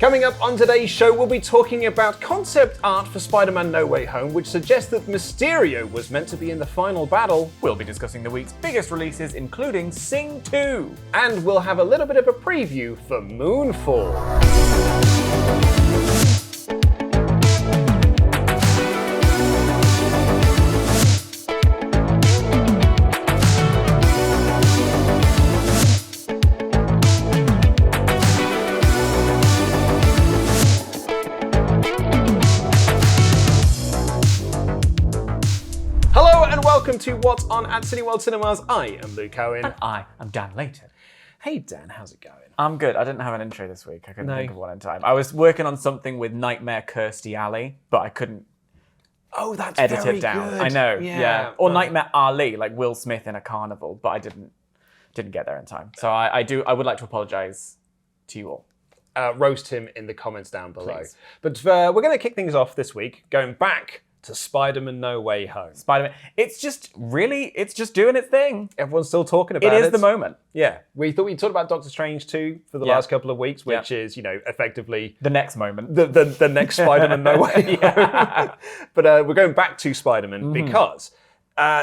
Coming up on today's show, we'll be talking about concept art for Spider-Man No Way Home, which suggests that Mysterio was meant to be in the final battle. We'll be discussing the week's biggest releases, including Sing 2. And we'll have a little bit of a preview for Moonfall. Welcome to What's On at Cineworld Cinemas. I am Luke Owen. And I am Dan Layton. Hey Dan, how's it going? I'm good. I didn't have an intro this week. I couldn't think of one in time. I was working on something with Nightmare Kirstie Alley, but I couldn't edit very it down. good. I know, Yeah. Or Nightmare Ali, like Will Smith in a carnival, but I didn't get there in time. So I would like to apologise to you all. Roast him in the comments down below. Please. But we're going to kick things off this week, going back to Spider-Man No Way Home. Spider-Man, it's just doing its thing. Everyone's still talking about it. It is the moment. Yeah. We thought we talked about Doctor Strange 2 for the last couple of weeks, which is, effectively the next moment. The next Spider-Man No Way Home. But we're going back to Spider-Man because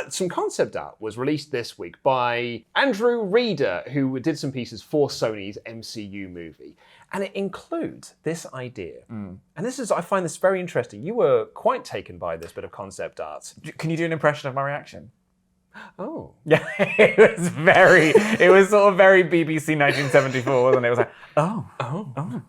some concept art was released this week by Andrew Reeder, who did some pieces for Sony's MCU movie. And it includes this idea. And I find this very interesting. You were quite taken by this bit of concept art. Can you do an impression of my reaction? Oh. Yeah, it was sort of very BBC 1974, wasn't it? It was like, oh.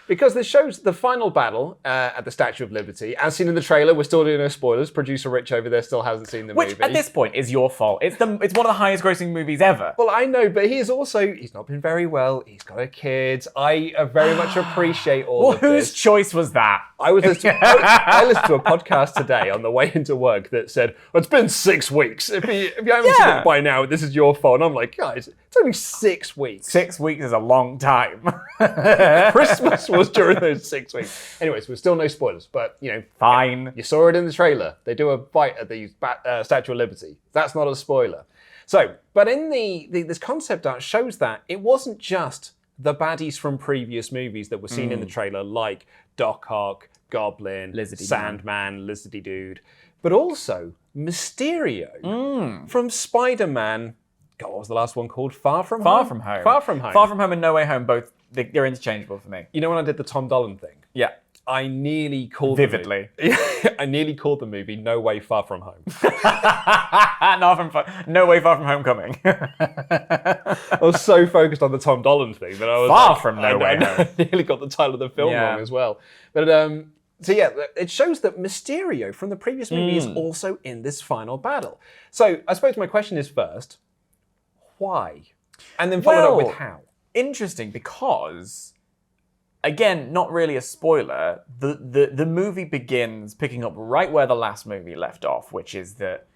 Because this shows the final battle at the Statue of Liberty. As seen in the trailer, we're still doing no spoilers. Producer Rich over there still hasn't seen the movie. Which, at this point, is your fault. It's one of the highest grossing movies ever. Well, I know, but he's not been very well. He's got a kid. I very much appreciate all of this. Well, whose choice was that? I listened to a podcast today on the way into work that said, well, it's been 6 weeks. If you haven't seen it by now, this is your fault. And I'm like, guys, it's only 6 weeks. 6 weeks is a long time. Christmas was during those 6 weeks. Anyways, we're still no spoilers, but, fine. You saw it in the trailer. They do a fight at the Statue of Liberty. That's not a spoiler. So, but in this concept art shows that it wasn't just the baddies from previous movies that were seen in the trailer, like Doc Ock, Goblin, Sandman, Lizardy Dude, but also Mysterio from Spider-Man. God, what was the last one called? Far From Home. Far From Home and No Way Home, both, they're interchangeable for me. You know when I did the Tom Dolan thing? Yeah. I nearly called Vividly. I nearly called the movie No Way Far From Home. No Way Far From Homecoming. I was so focused on the Tom Dolan thing that I was Far From No Way Home. I nearly got the title of the film wrong as well. But so yeah, it shows that Mysterio from the previous movie is also in this final battle. So I suppose my question is first, why? And then follow it up with how. Interesting, because again, not really a spoiler. The movie begins picking up right where the last movie left off, which is that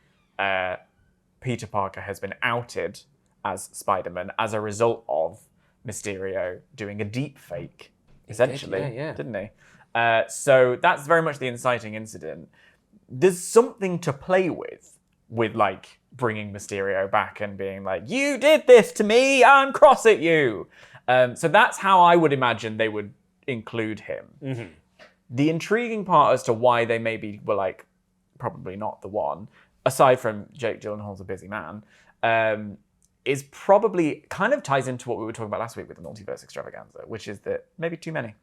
Peter Parker has been outed as Spider-Man as a result of Mysterio doing a deep fake, essentially, didn't he? So that's very much the inciting incident. There's something to play with like bringing Mysterio back and being like, you did this to me, I'm cross at you. So that's how I would imagine they would include him. The intriguing part as to why they maybe were like, probably not the one, aside from Jake Gyllenhaal's a busy man, is probably kind of ties into what we were talking about last week with the multiverse extravaganza, which is that maybe too many.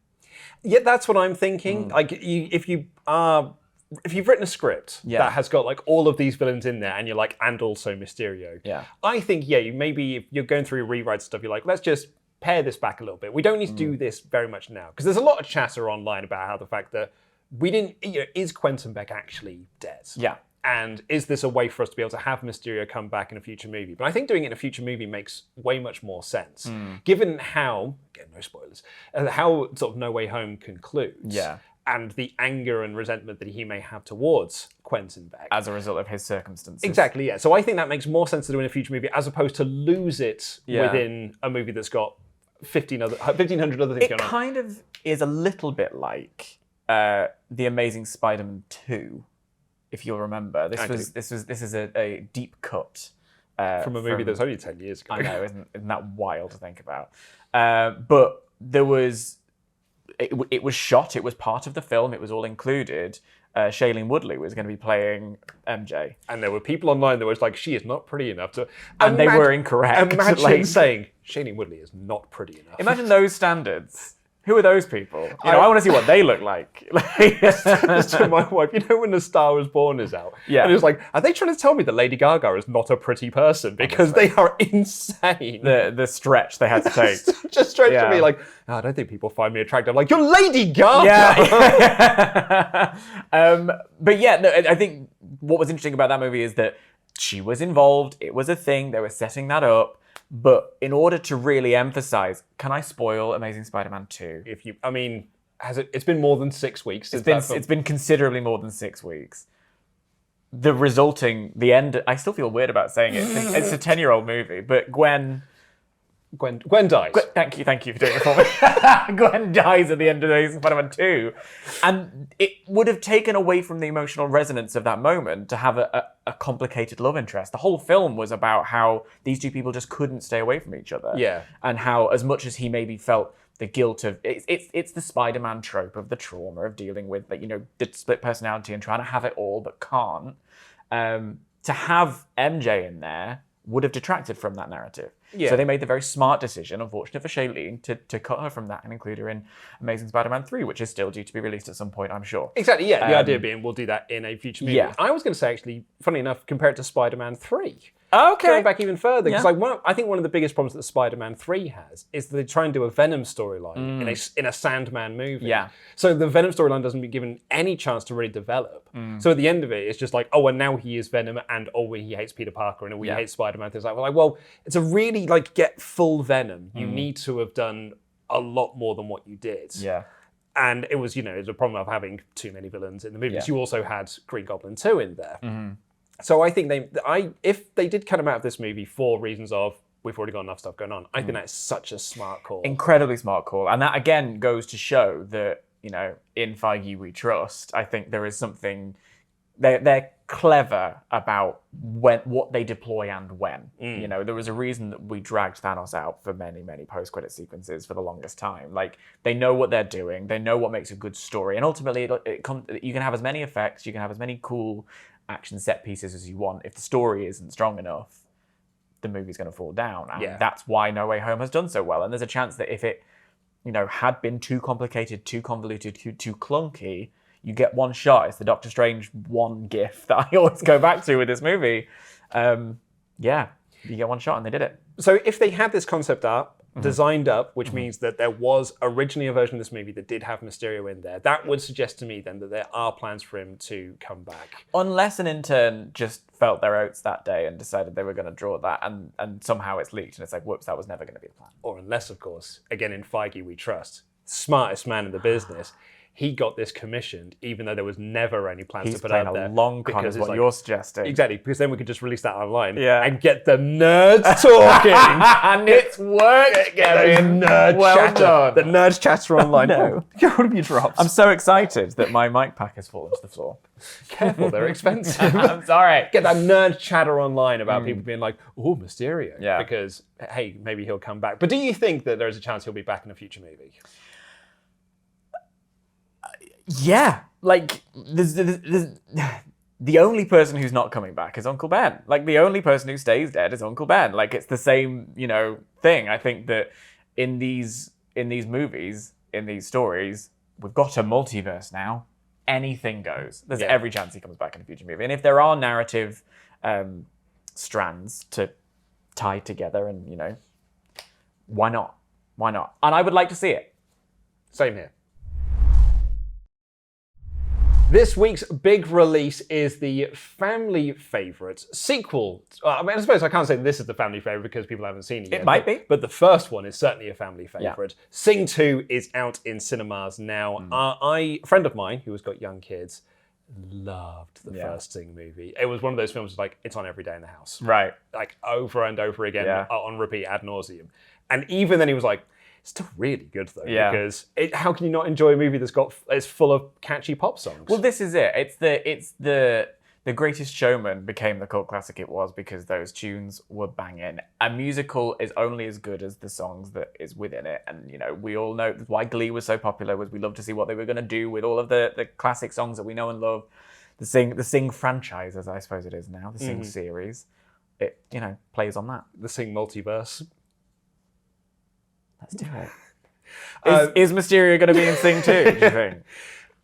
Yeah, that's what I'm thinking. Like, if you've written a script that has got like all of these villains in there, and you're like, and also Mysterio. Yeah. I think maybe if you're going through rewrite stuff, you're like, let's just pare this back a little bit. We don't need to do this very much now, because there's a lot of chatter online about how the fact that we didn't. Is Quentin Beck actually dead? Yeah. And is this a way for us to be able to have Mysterio come back in a future movie? But I think doing it in a future movie makes way much more sense, given how, again, no spoilers, how sort of No Way Home concludes. Yeah. And the anger and resentment that he may have towards Quentin Beck. As a result of his circumstances. Exactly, yeah. So I think that makes more sense to do in a future movie as opposed to lose it within a movie that's got 1,500 other things going on. It kind of is a little bit like The Amazing Spider-Man 2, if you'll remember. This is a deep cut. From a movie that's only 10 years ago. I know, isn't that wild to think about? But there was it was shot. It was part of the film. It was all included. Shailene Woodley was going to be playing MJ. And there were people online that was like, she is not pretty enough to... And they were incorrect. Imagine saying, Shailene Woodley is not pretty enough. Imagine those standards. Who are those people? I want to see what they look like. Just to my wife, when The Star Was Born is out, and it was like, are they trying to tell me that Lady Gaga is not a pretty person? Because they are insane. The stretch they had to take. Just stretch to me like, I don't think people find me attractive. I'm like, you're Lady Gaga! But yeah, no, I think what was interesting about that movie is that she was involved. It was a thing. They were setting that up. But in order to really emphasize, can I spoil Amazing Spider-Man 2? It's been more than 6 weeks since it's been considerably more than 6 weeks. The end, I still feel weird about saying it. It's a 10-year-old movie, but Gwen dies. Thank you for doing it for me. Gwen dies at the end of Amazing Spider-Man 2. And it would have taken away from the emotional resonance of that moment to have a complicated love interest. The whole film was about how these two people just couldn't stay away from each other. Yeah. And how, as much as he maybe felt the guilt of... It's the Spider-Man trope of the trauma of dealing with, the split personality and trying to have it all but can't. To have MJ in there would have detracted from that narrative. Yeah. So they made the very smart decision, unfortunate for Shailene, to cut her from that and include her in Amazing Spider-Man 3, which is still due to be released at some point, I'm sure. Exactly, yeah. The idea being we'll do that in a future movie. Yeah. I was going to say, actually, funny enough, compare it to Spider-Man 3. Okay. Going back even further, because I think one of the biggest problems that Spider-Man 3 has is that they try and do a Venom storyline in a Sandman movie. Yeah. So the Venom storyline doesn't be given any chance to really develop. So at the end of it, it's just like, oh, and now he is Venom, and he hates Peter Parker, and he hates Spider-Man. Things like, well, it's a really get full Venom. You need to have done a lot more than what you did. Yeah. And it was, it's a problem of having too many villains in the movies. Yeah. You also had Green Goblin 2 in there. Mm-hmm. So I think if they did cut him out of this movie for reasons of we've already got enough stuff going on, I think that's such a smart call. Incredibly smart call. And that again goes to show that, in Feige we trust. I think there is something they're clever about what they deploy and when. There was a reason that we dragged Thanos out for many, many post-credit sequences for the longest time. They know what they're doing, they know what makes a good story, and ultimately you can have as many effects, you can have as many cool action set pieces as you want. If the story isn't strong enough, the movie's going to fall down. And that's why No Way Home has done so well. And there's a chance that if it, had been too complicated, too convoluted, too clunky, you get one shot. It's the Doctor Strange one gif that I always go back to with this movie. You get one shot and they did it. So if they had this concept art designed up, which means that there was originally a version of this movie that did have Mysterio in there, that would suggest to me then that there are plans for him to come back. Unless an intern just felt their oats that day and decided they were going to draw that and somehow it's leaked and it's like, whoops, that was never going to be a plan. Or unless, of course, again in Feige we trust, smartest man in the business, he got this commissioned, even though there was never any plans to put out there. He's playing a long con, is what you're suggesting. Exactly, because then we could just release that online and get the nerds talking. And it's worked, Kevin. The nerds chatter online. No. What have you dropped? I'm so excited that my mic pack has fallen to the floor. Careful, they're expensive. I'm sorry. Get that nerd chatter online about people being like, oh, Mysterio. Yeah. Because, hey, maybe he'll come back. But do you think that there's a chance he'll be back in a future movie? Yeah, there's the only person who's not coming back is Uncle Ben. The only person who stays dead is Uncle Ben. It's the same, thing. I think that in these movies, in these stories, we've got a multiverse now. Anything goes. There's every chance he comes back in a future movie. And if there are narrative strands to tie together, and why not? Why not? And I would like to see it. Same here. This week's big release is the family favourite sequel. I suppose I can't say this is the family favourite because people haven't seen it yet. It might be. But the first one is certainly a family favourite. Yeah. Sing 2 is out in cinemas now. A friend of mine who has got young kids loved the first Sing movie. It was one of those films it's on every day in the house. Right. Over and over again on repeat ad nauseum. And even then he was like, it's still really good though, because how can you not enjoy a movie it's full of catchy pop songs? Well, this is it. It's the The Greatest Showman became the cult classic it was because those tunes were banging. A musical is only as good as the songs that is within it. And, we all know why Glee was so popular was we loved to see what they were going to do with all of the classic songs that we know and love. The Sing franchise, as I suppose it is now, the Sing series, it, plays on that. The Sing multiverse. Let's do it. Is Mysterio going to be in Sing too, do you think?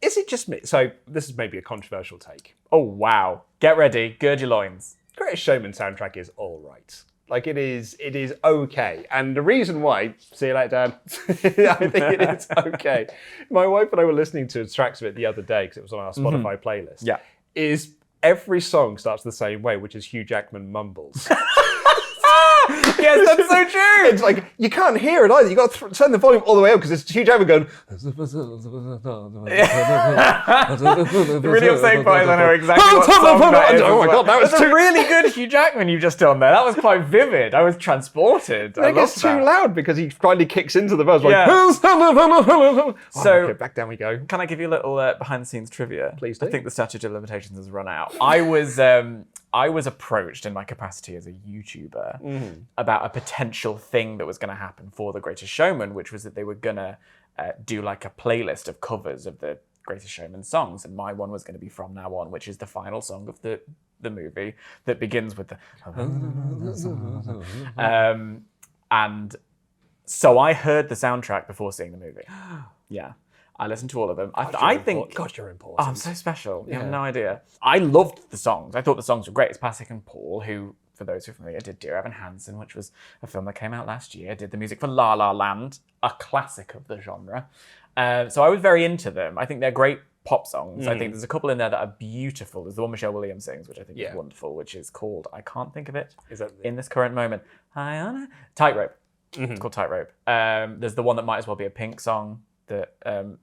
Is it just me? So this is maybe a controversial take. Oh, wow. Get ready. Gird your loins. Greatest Showman soundtrack is all right. Like, it is okay. And the reason why, see you later, Dad, I think it is okay. My wife and I were listening to tracks of it the other day because it was on our Spotify playlist. Yeah. Is every song starts the same way, which is Hugh Jackman mumbles. Yes, that's so true. It's like, you can't hear it either. You got to turn the volume all the way up because it's Hugh Jackman going. The really upsetting part is I know exactly what song that is. Oh my God, that was a really good Hugh Jackman you've just done there. That was quite vivid. I was transported. I think it's too loud because he finally kicks into the verse. Like, so okay, back down we go. Can I give you a little behind-the-scenes trivia? Please do. I think the statute of limitations has run out. I was approached in my capacity as a YouTuber about a potential thing that was going to happen for The Greatest Showman, which was that they were going to do like a playlist of covers of the Greatest Showman songs, and my one was going to be From Now On, which is the final song of the movie that begins with the and so I heard the soundtrack before seeing the movie. Yeah. I listened to all of them. I think... God, you're important. Oh, I'm so special. You have no idea. I loved the songs. I thought the songs were great. It's Pasek and Paul, who, for those who are familiar, did Dear Evan Hansen, which was a film that came out last year, did the music for La La Land, a classic of the genre. So I was very into them. I think they're great pop songs. I think there's a couple in there that are beautiful. There's the one Michelle Williams sings, which I think is wonderful, which is called, I can't think of it in this current moment. Tightrope. It's called Tightrope. There's the one that might as well be a Pink song that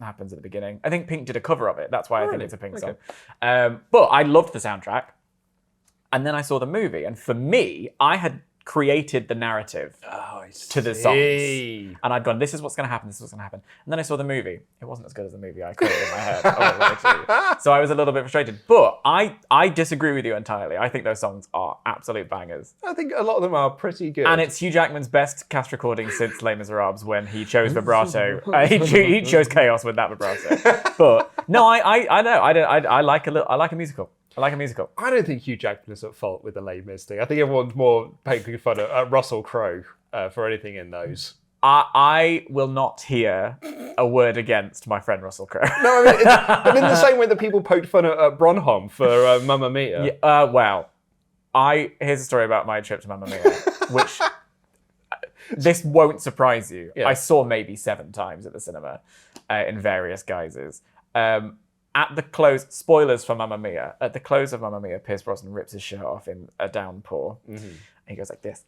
happens at the beginning. I think Pink did a cover of it. That's why I think it's a Pink song. But I loved the soundtrack. And then I saw the movie. And for me, I had created the narrative to the songs. And I'd gone, this is what's going to happen, this is what's going to happen. And then I saw the movie. It wasn't as good as the movie I created in my head. I won't lie to you. So I was a little bit frustrated. But I disagree with you entirely. I think those songs are absolute bangers. I think a lot of them are pretty good. And it's Hugh Jackman's best cast recording since Les Miserables when he chose vibrato. He chose chaos with that vibrato. But no, I know. I like a musical. I like a musical. I don't think Hugh Jackman is at fault with the Les Mis thing. I think everyone's more taking fun of Russell Crowe for anything in those. I will not hear a word against my friend Russell Crowe. No, I mean, but in the same way that people poked fun at Bronholm for Mamma Mia. Yeah, well, here's a story about my trip to Mamma Mia, which this won't surprise you. Yeah. I saw maybe 7 times at the cinema in various guises. At the close, spoilers for Mamma Mia, at the close of Mamma Mia, Pierce Brosnan rips his shirt off in a downpour. And he goes like this.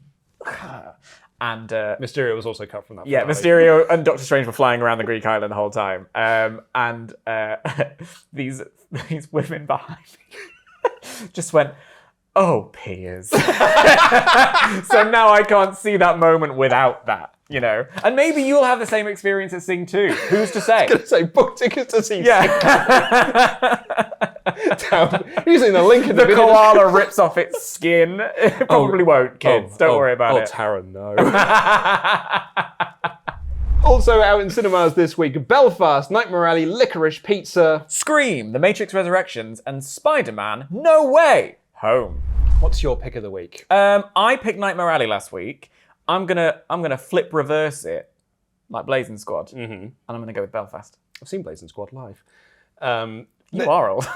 And Mysterio was also cut from that. Yeah, Mysterio and Doctor Strange were flying around the Greek island the whole time. And these women behind me just went, oh, Piers. So now I can't see that moment without that, And maybe you'll have the same experience at Sing too. Who's to say? I was going to say, book tickets to see Sing. Using the link in the video. Koala rips off its skin. It probably won't, kids. Don't worry about it. Oh, Tara, no. Also out in cinemas this week, Belfast, Nightmare Alley, Licorice Pizza, Scream, The Matrix Resurrections, and Spider-Man, No Way Home. What's your pick of the week? I picked Nightmare Alley last week. I'm gonna flip reverse it, like Blazing Squad, and I'm gonna go with Belfast. I've seen Blazing Squad live. You are old.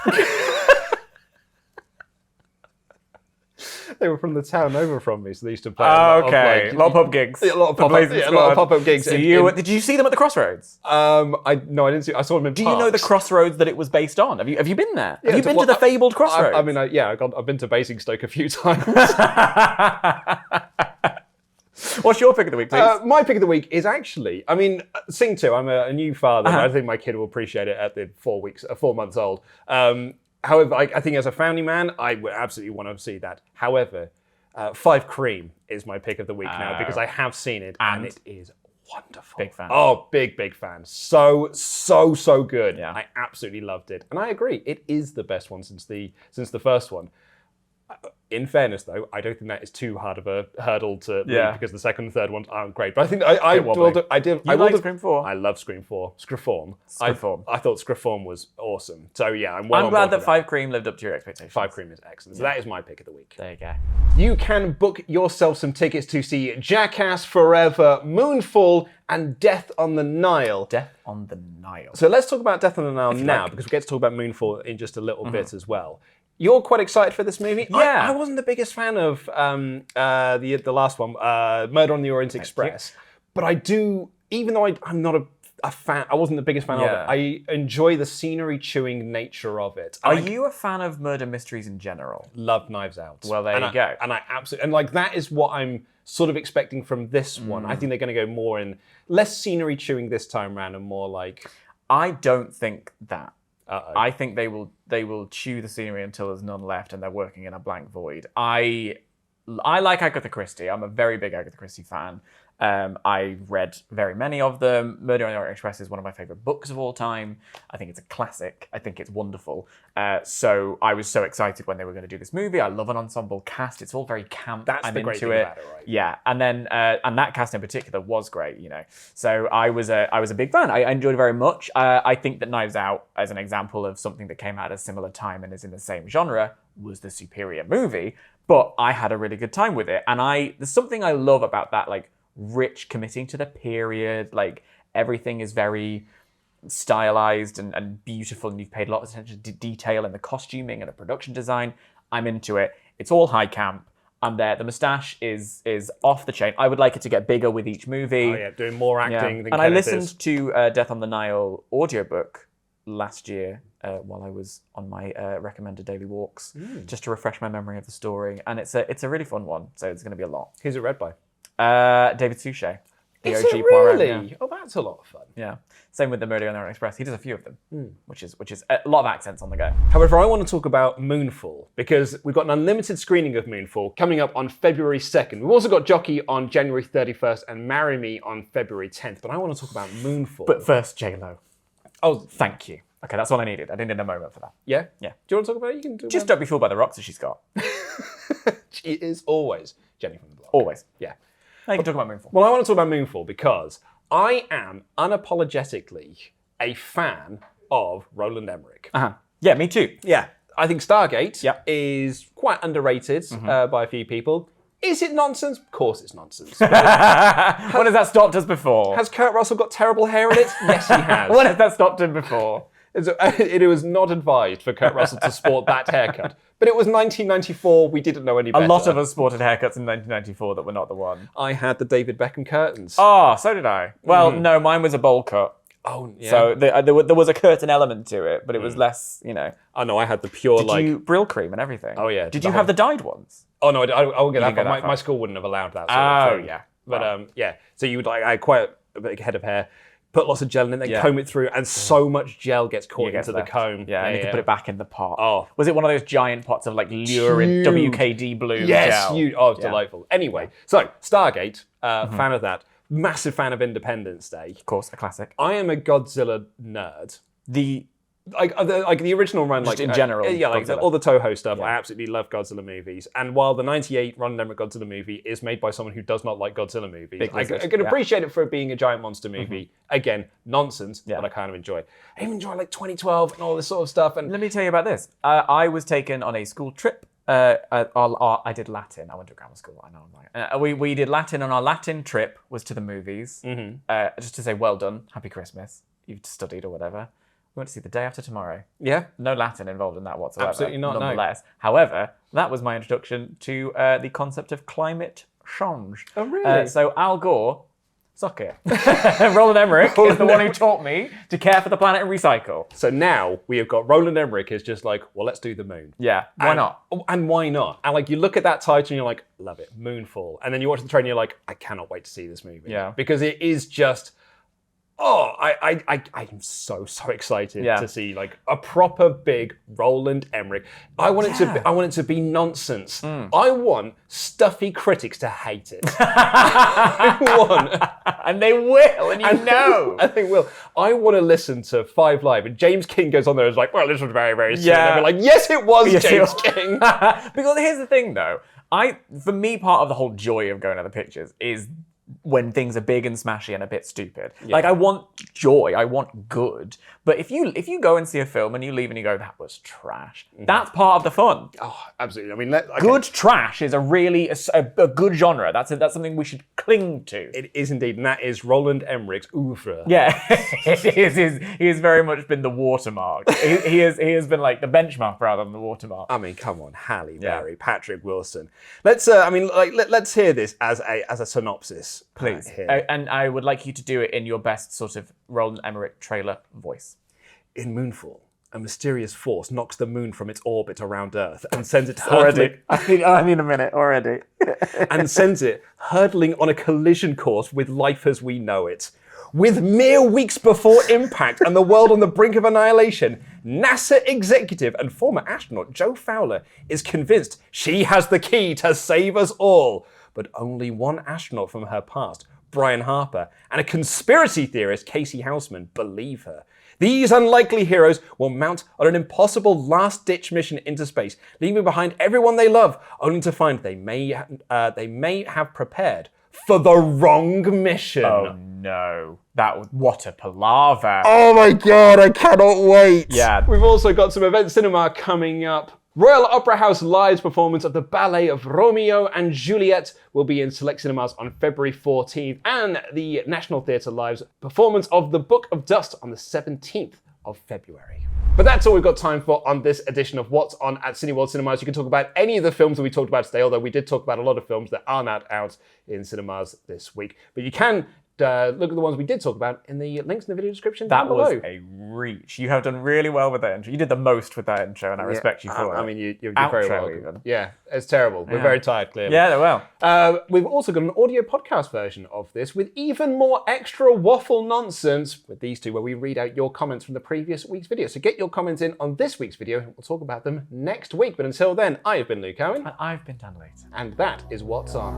They were from the town over from me, so they used to play. A lot of pub gigs. Yeah, a lot of pop-up gigs. So did you see them at the Crossroads? No, I didn't see. I saw them in. Do you know the Crossroads that it was based on? Have you been there? Yeah, have you been to the fabled Crossroads? I've been to Basingstoke a few times. What's your pick of the week, please? My pick of the week is actually, Sing 2. I'm a new father. And I think my kid will appreciate it at the 4 months old. However, I think as a family man, I would absolutely want to see that. However, 5 Cream is my pick of the week now because I have seen it and it is Wonderful. Big fan. Oh, big fan. So good. Yeah. I absolutely loved it. And I agree, it is the best one since the first one. In fairness, though, I don't think that is too hard of a hurdle to leap because the second and third ones aren't great. But I think I like Scream 4? I love Scream 4. Scriform. Scriform. I thought Scriform was awesome. So yeah, I'm glad that Five Cream lived up to your expectations. Five Cream is excellent. So that is my pick of the week. There you go. You can book yourself some tickets to see Jackass Forever, Moonfall, and Death on the Nile. Death on the Nile. So let's talk about Death on the Nile now, because we get to talk about Moonfall in just a little bit as well. You're quite excited for this movie? Yeah. I wasn't the biggest fan of the last one, Murder on the Orient Express. But I do, even though I'm not a fan, I wasn't the biggest fan of it, I enjoy the scenery-chewing nature of it. Are you a fan of murder mysteries in general? Love Knives Out. Well, there you go. And I absolutely, and like that is what I'm sort of expecting from this one. I think they're going to go more in, less scenery-chewing this time around and more like... I don't think that. Uh-oh. I think they will chew the scenery until there's none left and they're working in a blank void. I like Agatha Christie. I'm a very big Agatha Christie fan. I read very many of them. Murder on the Orient Express is one of my favorite books of all time. I think it's a classic. I think it's wonderful. So I was so excited when they were going to do this movie. I love an ensemble cast. It's all very camp. That's the great thing about it, right? Yeah, and then and that cast in particular was great. You know, so I was a big fan. I enjoyed it very much. I think that Knives Out, as an example of something that came out at a similar time and is in the same genre, was the superior movie. But I had a really good time with it, and there's something I love about that, like, rich committing to the period, like everything is very stylized and beautiful, and you've paid a lot of attention to detail in the costuming and the production design. I'm into it. It's all high camp. I'm there. The moustache is off the chain. I would like it to get bigger with each movie. Oh yeah, doing more acting than And Kenneth I listened to Death on the Nile audiobook last year while I was on my recommended daily walks, just to refresh my memory of the story. And it's a really fun one, so it's going to be a lot. Who's it read by? David Suchet. Is it really? Oh, that's a lot of fun. Yeah. Same with the Murder on the Orient Express. He does a few of them, which is a lot of accents on the go. However, I want to talk about Moonfall, because we've got an unlimited screening of Moonfall coming up on February 2nd. We've also got Jockey on January 31st and Marry Me on February 10th. But I want to talk about Moonfall. But first, J-Lo. Oh, thank you. Okay, that's all I needed. I didn't need a moment for that. Yeah? Yeah. Do you want to talk about it? You can do Just don't be fooled by the rocks that she's got. She is always Jenny from the Block. Always. Yeah. Now you can talk about Moonfall. Well, I want to talk about Moonfall because I am unapologetically a fan of Roland Emmerich. Yeah, me too. Yeah. I think Stargate Yep. is quite underrated by a few people. Is it nonsense? Of course it's nonsense. When has that stopped us before? Has Kurt Russell got terrible hair in it? Yes, he has. When has that stopped him before? It was not advised for Kurt Russell to sport that haircut. But it was 1994. We didn't know any better. A lot of us sported haircuts in 1994 that were not the one. I had the David Beckham curtains. Oh, so did I. Well, no, mine was a bowl cut. Oh, yeah. So there was a curtain element to it, but it was less, Oh, no, I had the pure, Did you Brill cream and everything? Oh, yeah. Did you have the dyed ones? Oh, no, I would get that didn't go far. that far. My school wouldn't have allowed that sort of thing. Yeah. But, yeah. So you would, I had quite a big head of hair, put lots of gel in it, then comb it through, and so much gel gets caught into the comb. Yeah, and you can put it back in the pot. Oh. Was it one of those giant pots of like lurid WKD blue Yes, gel? delightful. Anyway, so Stargate, fan of that. Massive fan of Independence Day. Of course, a classic. I am a Godzilla nerd. The the original run, Just in general, yeah, like Godzilla. all the Toho stuff. I absolutely love Godzilla movies. And while the '98 Roland Emmerich Godzilla movie is made by someone who does not like Godzilla movies, I can appreciate it for it being a giant monster movie. Again, nonsense, but I kind of enjoy it. I even enjoy like 2012 and all this sort of stuff. And Let me tell you about this. I was taken on a school trip. I did Latin. I went to grammar school. I know. I'm like, we did Latin, and our Latin trip was to the movies. Just to say, well done, happy Christmas. You've studied or whatever. We went to see The Day After Tomorrow. Yeah. No Latin involved in that whatsoever. Absolutely not, no. Nonetheless. However, that was my introduction to the concept of climate change. Oh, really? So Al Gore, suck it. Roland Emmerich is the one who taught me to care for the planet and recycle. So now we have got Roland Emmerich is just like, well, let's do the moon. Yeah, why not? And why not? And like you look at that title and you're like, love it, Moonfall. And then you watch the trailer and you're like, I cannot wait to see this movie. Yeah. Because it is just Oh, I'm so excited Yeah. to see like a proper big Roland Emmerich. I want it to be nonsense. I want stuffy critics to hate it. I want, and they will, and you know. I think will. I want to listen to Five Live, and James King goes on there and is like, "Well, this was very, very silly." Yeah. And they're like, "Yes, it was, Yes, James it King." Because here's the thing, though. For me, part of the whole joy of going to the pictures is when things are big and smashy and a bit stupid. Like, I want joy, I want good. But if you go and see a film and you leave and you go, that was trash, that's part of the fun. Oh, absolutely. I mean, okay. Good trash is a good genre. That's something we should cling to. It is indeed, and that is Roland Emmerich's oeuvre. Yeah, he has very much been the watermark. he has been like the benchmark rather than the watermark. I mean, come on, Halle Berry, Patrick Wilson. Let's let's hear this as a synopsis, Please. here. And I would like you to do it in your best sort of Roland Emmerich trailer voice. In Moonfall, a mysterious force knocks the moon from its orbit around Earth and sends it hurtling. I need a minute already. and sends it hurtling on a collision course with life as we know it. With mere weeks before impact and the world on the brink of annihilation, NASA executive and former astronaut Jo Fowler is convinced she has the key to save us all. But only one astronaut from her past, Brian Harper, and a conspiracy theorist, Casey Houseman, believe her. These unlikely heroes will mount on an impossible last-ditch mission into space, leaving behind everyone they love, only to find they may have prepared for the wrong mission. Oh no. What a palaver. Oh my god, I cannot wait. Yeah. We've also got some event cinema coming up. Royal Opera House Live's performance of the ballet of Romeo and Juliet will be in select cinemas on February 14th, and the National Theatre Live's performance of The Book of Dust on the 17th of February. But that's all we've got time for on this edition of What's On at Cineworld Cinemas. You can talk about any of the films that we talked about today, although we did talk about a lot of films that are not out in cinemas this week. But you can look at the ones we did talk about in the links in the video description down below. That was a reach. You have done really well with that intro. You did the most with that intro, and I respect you for it. I mean, you're very welcome. Even. Yeah, it's terrible. We're very tired, clearly. Yeah, well. We've also got an audio podcast version of this with even more extra waffle nonsense with these two, where we read out your comments from the previous week's video. So get your comments in on this week's video, and we'll talk about them next week. But until then, I have been Luke Owen. And I've been Dan Layton. And that is What's On.